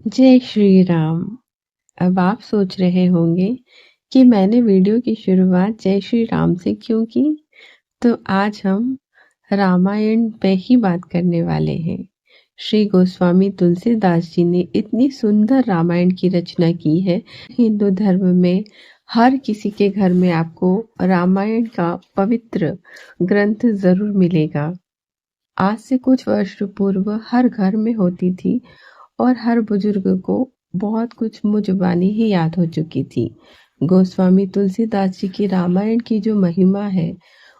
जय श्री राम। अब आप सोच रहे होंगे कि मैंने वीडियो की शुरुआत जय श्री राम से क्यों की। तो आज हम रामायण पे ही बात करने वाले हैं। श्री गोस्वामी तुलसीदास जी ने इतनी सुंदर रामायण की रचना की है। हिंदू धर्म में हर किसी के घर में आपको रामायण का पवित्र ग्रंथ जरूर मिलेगा। आज से कुछ वर्ष पूर्व हर घर में होती थी और हर बुजुर्ग को बहुत कुछ मुजबानी ही याद हो चुकी थी। गोस्वामी तुलसीदास जी की रामायण की जो महिमा है,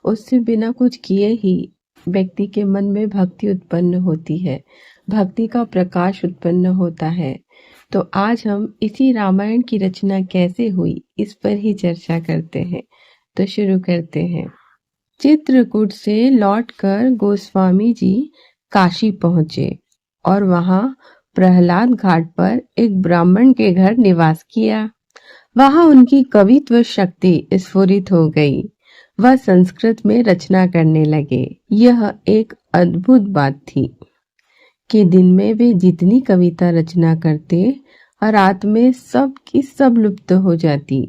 उससे बिना कुछ किए ही व्यक्ति के मन में भक्ति उत्पन्न होती है, भक्ति का प्रकाश उत्पन्न होता है। तो आज हम इसी रामायण की रचना कैसे हुई, इस पर ही चर्चा करते हैं। तो शुरू करते हैं। चित्रकूट से लौटकर गोस्वामी जी काशी पहुंचे और वहां प्रहलाद घाट पर एक ब्राह्मण के घर निवास किया। वहां उनकी कवित्व शक्ति स्फुरित हो गई। वह संस्कृत में रचना करने लगे। यह एक अद्भुत बात थी कि दिन में वे जितनी कविता रचना करते, रात में सब की सब लुप्त हो जाती।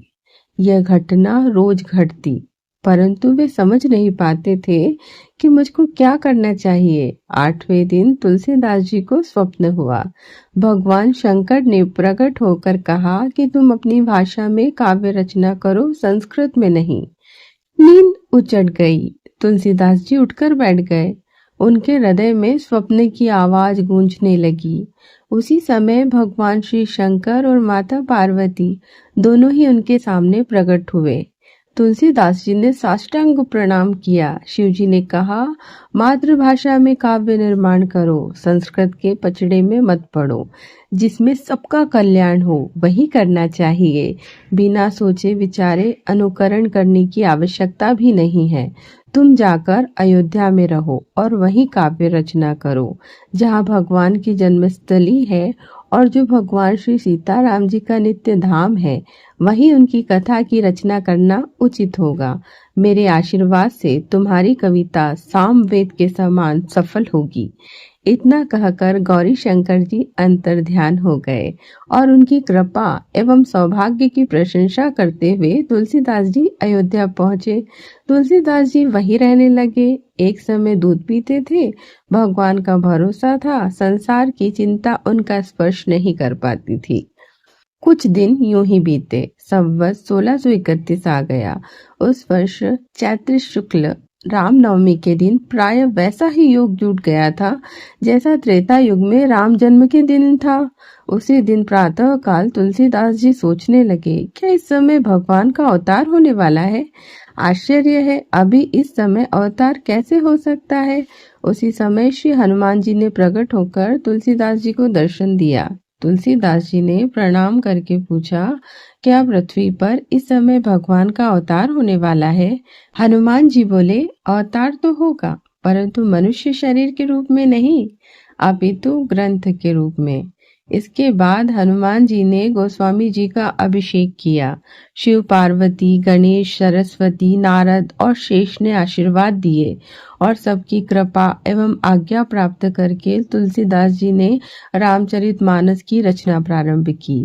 यह घटना रोज घटती, परंतु वे समझ नहीं पाते थे कि मुझको क्या करना चाहिए। 8वें दिन तुलसीदास जी को स्वप्न हुआ। भगवान शंकर ने प्रकट होकर कहा कि तुम अपनी भाषा में काव्य रचना करो, संस्कृत में नहीं। नींद उचट गई। तुलसीदास जी उठकर बैठ गए। उनके हृदय में स्वप्न की आवाज गूंजने लगी। उसी समय भगवान श्री शंकर और माता पार्वती दोनों ही उनके सामने प्रकट हुए। तुलसीदास जी ने साष्टांग प्रणाम किया। शिव जी ने कहा, मातृभाषा में काव्य निर्माण करो, संस्कृत के पचड़े में मत पड़ो। जिसमें सबका कल्याण हो वही करना चाहिए। बिना सोचे विचारे अनुकरण करने की आवश्यकता भी नहीं है। तुम जाकर अयोध्या में रहो और वहीं काव्य रचना करो, जहाँ भगवान की जन्मस्थली है और जो भगवान श्री सीताराम जी का नित्य धाम है, वहीं उनकी कथा की रचना करना उचित होगा। मेरे आशीर्वाद से तुम्हारी कविता सामवेद के समान सफल होगी। इतना कहकर गौरी शंकर जी अंतर्ध्यान हो गए और उनकी कृपा एवं सौभाग्य की प्रशंसा करते हुए तुलसीदास जी अयोध्या पहुंचे। तुलसीदास जी वहीं रहने लगे। एक समय दूध पीते थे। भगवान का भरोसा था, संसार की चिंता उनका स्पर्श नहीं कर पाती थी। कुछ दिन यूं ही बीते। संवत 1631 आ गया। उस वर्ष चैत्र शुक्ल रामनवमी के दिन प्राय वैसा ही योग जुट गया था जैसा त्रेता युग में राम जन्म के दिन था। उसी दिन प्रातः काल तुलसीदास जी सोचने लगे, क्या इस समय भगवान का अवतार होने वाला है? आश्चर्य है, अभी इस समय अवतार कैसे हो सकता है? उसी समय श्री हनुमान जी ने प्रकट होकर तुलसीदास जी को दर्शन दिया। तुलसीदास जी ने प्रणाम करके पूछा, क्या पृथ्वी पर इस समय भगवान का अवतार होने वाला है? हनुमान जी बोले, अवतार तो होगा, परंतु मनुष्य शरीर के रूप में नहीं, अपितु ग्रंथ के रूप में। इसके बाद हनुमान जी ने गोस्वामी जी का अभिषेक किया। शिव, पार्वती, गणेश, सरस्वती, नारद और शेष ने आशीर्वाद दिए और सबकी कृपा एवं आज्ञा प्राप्त करके तुलसीदास जी ने रामचरितमानस की रचना प्रारंभ की।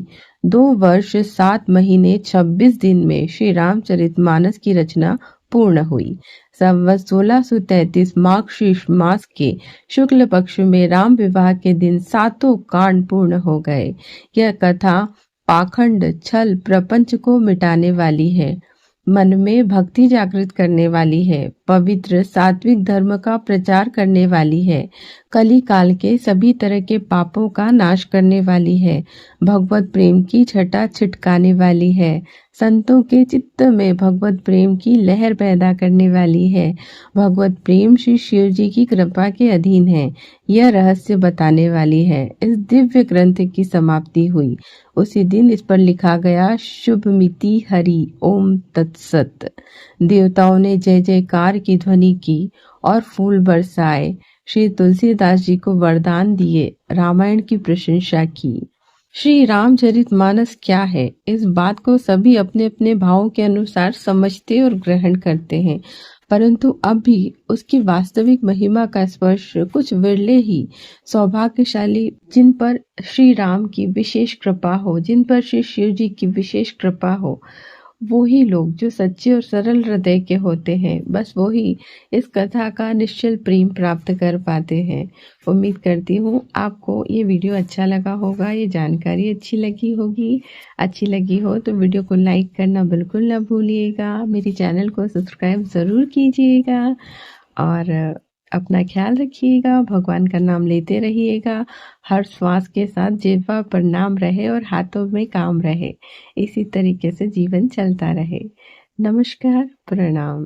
2 वर्ष 7 महीने 26 दिन में श्री रामचरितमानस की रचना पूर्ण हुई। संवत 1633 माघ मास के शुक्ल पक्ष में राम विवाह के दिन 7 कांड पूर्ण हो गए। यह कथा पाखंड, छल, प्रपंच को मिटाने वाली है, मन में भक्ति जागृत करने वाली है, पवित्र सात्विक धर्म का प्रचार करने वाली है, कली काल के सभी तरह के पापों का नाश करने वाली है, भगवत प्रेम की छटा छिटकाने वाली है, संतों के चित्त में भगवत प्रेम की लहर पैदा करने वाली है। भगवत प्रेम श्री शिव जी की कृपा के अधीन है, यह रहस्य बताने वाली है। इस दिव्य ग्रंथ की समाप्ति हुई। उसी दिन इस पर लिखा गया, शुभ मिति हरि ओम तत्सत। देवताओं ने जय जयकार की ध्वनि की और फूल बरसाए। श्री तुलसीदास जी को वरदान दिए, रामायण की प्रशंसा की। श्री रामचरितमानस क्या है, इस बात को सभी अपने अपने भावों के अनुसार समझते और ग्रहण करते हैं, परंतु अब भी उसकी वास्तविक महिमा का स्पर्श कुछ विरले ही सौभाग्यशाली, जिन पर श्री राम की विशेष कृपा हो, जिन पर श्री शिव जी की विशेष कृपा हो, वो ही लोग जो सच्चे और सरल हृदय के होते हैं, बस वो ही इस कथा का निश्चल प्रेम प्राप्त कर पाते हैं। उम्मीद करती हूँ आपको ये वीडियो अच्छा लगा होगा, ये जानकारी अच्छी लगी होगी। अच्छी लगी हो तो वीडियो को लाइक करना बिल्कुल ना भूलिएगा, मेरे चैनल को सब्सक्राइब ज़रूर कीजिएगा और अपना ख्याल रखिएगा, भगवान का नाम लेते रहिएगा। हर श्वास के साथ जिह्वा पर नाम रहे और हाथों में काम रहे। इसी तरीके से जीवन चलता रहे। नमस्कार, प्रणाम।